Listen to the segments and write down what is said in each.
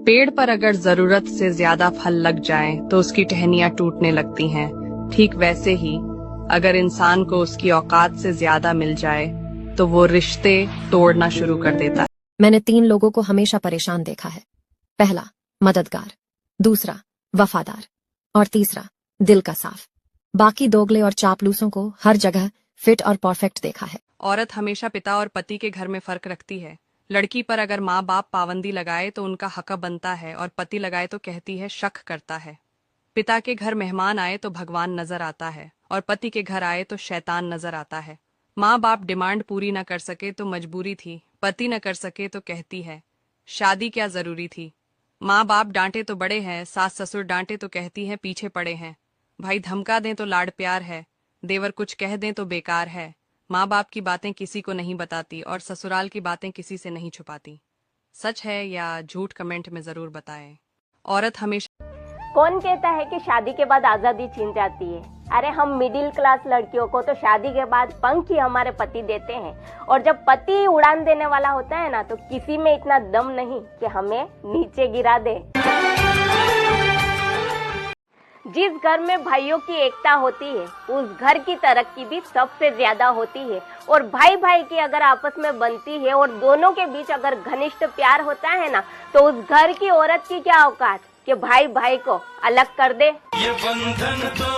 पेड़ पर अगर जरूरत से ज्यादा फल लग जाएं, तो उसकी टहनियां टूटने लगती हैं। ठीक वैसे ही अगर इंसान को उसकी औकात से ज्यादा मिल जाए तो वो रिश्ते तोड़ना शुरू कर देता है। मैंने 3 लोगों को हमेशा परेशान देखा है। पहला, मददगार, दूसरा, वफादार और तीसरा, दिल का साफ। बाकी दोगले और चापलूसों को हर जगह फिट और परफेक्ट देखा है। औरत हमेशा पिता और पति के घर में फर्क रखती है। लड़की पर अगर माँ बाप पाबंदी लगाए तो उनका हक बनता है, और पति लगाए तो कहती है शक करता है। पिता के घर मेहमान आए तो भगवान नजर आता है, और पति के घर आए तो शैतान नजर आता है। माँ बाप डिमांड पूरी न कर सके तो मजबूरी थी, पति न कर सके तो कहती है शादी क्या जरूरी थी। माँ बाप डांटे तो बड़े हैं, सास ससुर डांटे तो कहती है पीछे पड़े हैं। भाई धमका दें तो लाड प्यार है, देवर कुछ कह दें तो बेकार है। माँ बाप की बातें किसी को नहीं बताती और ससुराल की बातें किसी से नहीं छुपाती। सच है या झूठ कमेंट में जरूर बताएं। औरत हमेशा। कौन कहता है कि शादी के बाद आजादी छीन जाती है? अरे हम मिडिल क्लास लड़कियों को तो शादी के बाद पंख ही हमारे पति देते हैं, और जब पति उड़ान देने वाला होता है ना, तो किसी में इतना दम नहीं कि हमें नीचे गिरा दे। जिस घर में भाइयों की एकता होती है, उस घर की तरक्की भी सबसे ज्यादा होती है। और भाई भाई की अगर आपस में बनती है और दोनों के बीच अगर घनिष्ठ प्यार होता है ना, तो उस घर की औरत की क्या औकात कि भाई भाई को अलग कर दे। ये बंधन तो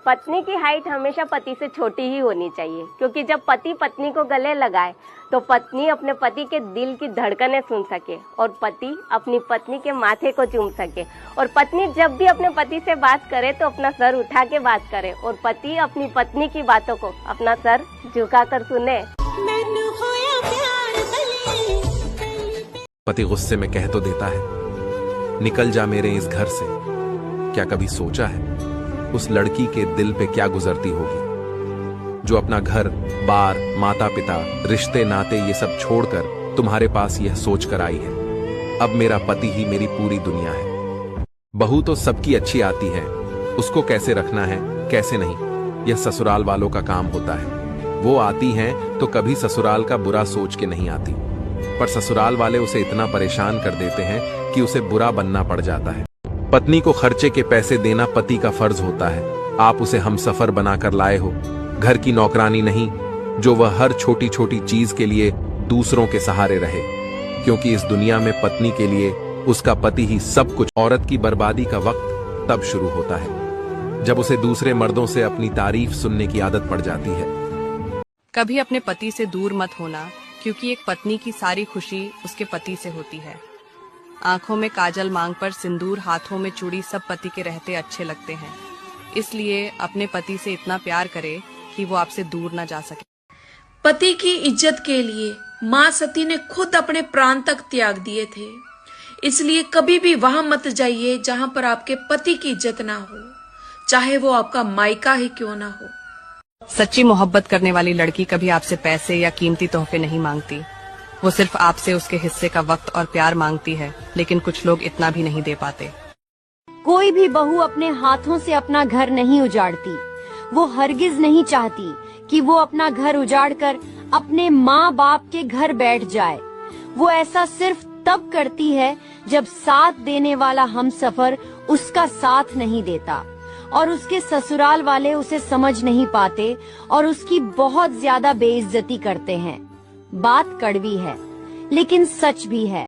पत्नी की हाइट हमेशा पति से छोटी ही होनी चाहिए, क्योंकि जब पति पत्नी को गले लगाए तो पत्नी अपने पति के दिल की धड़कनें सुन सके, और पति अपनी पत्नी के माथे को चूम सके। और पत्नी जब भी अपने पति से बात करे तो अपना सर उठा के बात करे, और पति अपनी पत्नी की बातों को अपना सर झुका कर सुने। पति गुस्से में कह तो देता है निकल जा मेरे इस घर से। क्या कभी सोचा है उस लड़की के दिल पे क्या गुजरती होगी, जो अपना घर बार माता पिता रिश्ते नाते ये सब छोड़कर तुम्हारे पास यह सोच कर आई है अब मेरा पति ही मेरी पूरी दुनिया है। बहू तो सबकी अच्छी आती है, उसको कैसे रखना है कैसे नहीं यह ससुराल वालों का काम होता है। वो आती हैं तो कभी ससुराल का बुरा सोच के नहीं आती, पर ससुराल वाले उसे इतना परेशान कर देते हैं कि उसे बुरा बनना पड़ जाता है। पत्नी को खर्चे के पैसे देना पति का फर्ज होता है। आप उसे हमसफर बनाकर लाए हो, घर की नौकरानी नहीं, जो वह हर छोटी छोटी चीज के लिए दूसरों के सहारे रहे, क्योंकि इस दुनिया में पत्नी के लिए उसका पति ही सब कुछ। औरत की बर्बादी का वक्त तब शुरू होता है जब उसे दूसरे मर्दों से अपनी तारीफ सुनने की आदत पड़ जाती है। कभी अपने पति से दूर मत होना, क्योंकि एक पत्नी की सारी खुशी उसके पति से होती है। आंखों में काजल, मांग पर सिंदूर, हाथों में चूड़ी सब पति के रहते अच्छे लगते हैं। इसलिए अपने पति से इतना प्यार करे कि वो आपसे दूर ना जा सके। पति की इज्जत के लिए माँ सती ने खुद अपने प्राण तक त्याग दिए थे। इसलिए कभी भी वहां मत जाइए जहां पर आपके पति की इज्जत ना हो, चाहे वो आपका मायका ही क्यों ना हो। सच्ची मोहब्बत करने वाली लड़की कभी आपसे पैसे या कीमती तोहफे नहीं मांगती, वो सिर्फ आपसे उसके हिस्से का वक्त और प्यार मांगती है। लेकिन कुछ लोग इतना भी नहीं दे पाते। कोई भी बहू अपने हाथों से अपना घर नहीं उजाड़ती। वो हरगिज नहीं चाहती कि वो अपना घर उजाड़कर अपने माँ बाप के घर बैठ जाए। वो ऐसा सिर्फ तब करती है जब साथ देने वाला हमसफर उसका साथ नहीं देता, और उसके ससुराल वाले उसे समझ नहीं पाते और उसकी बहुत ज्यादा बेइज्जती करते हैं। बात कड़वी है, लेकिन सच भी है।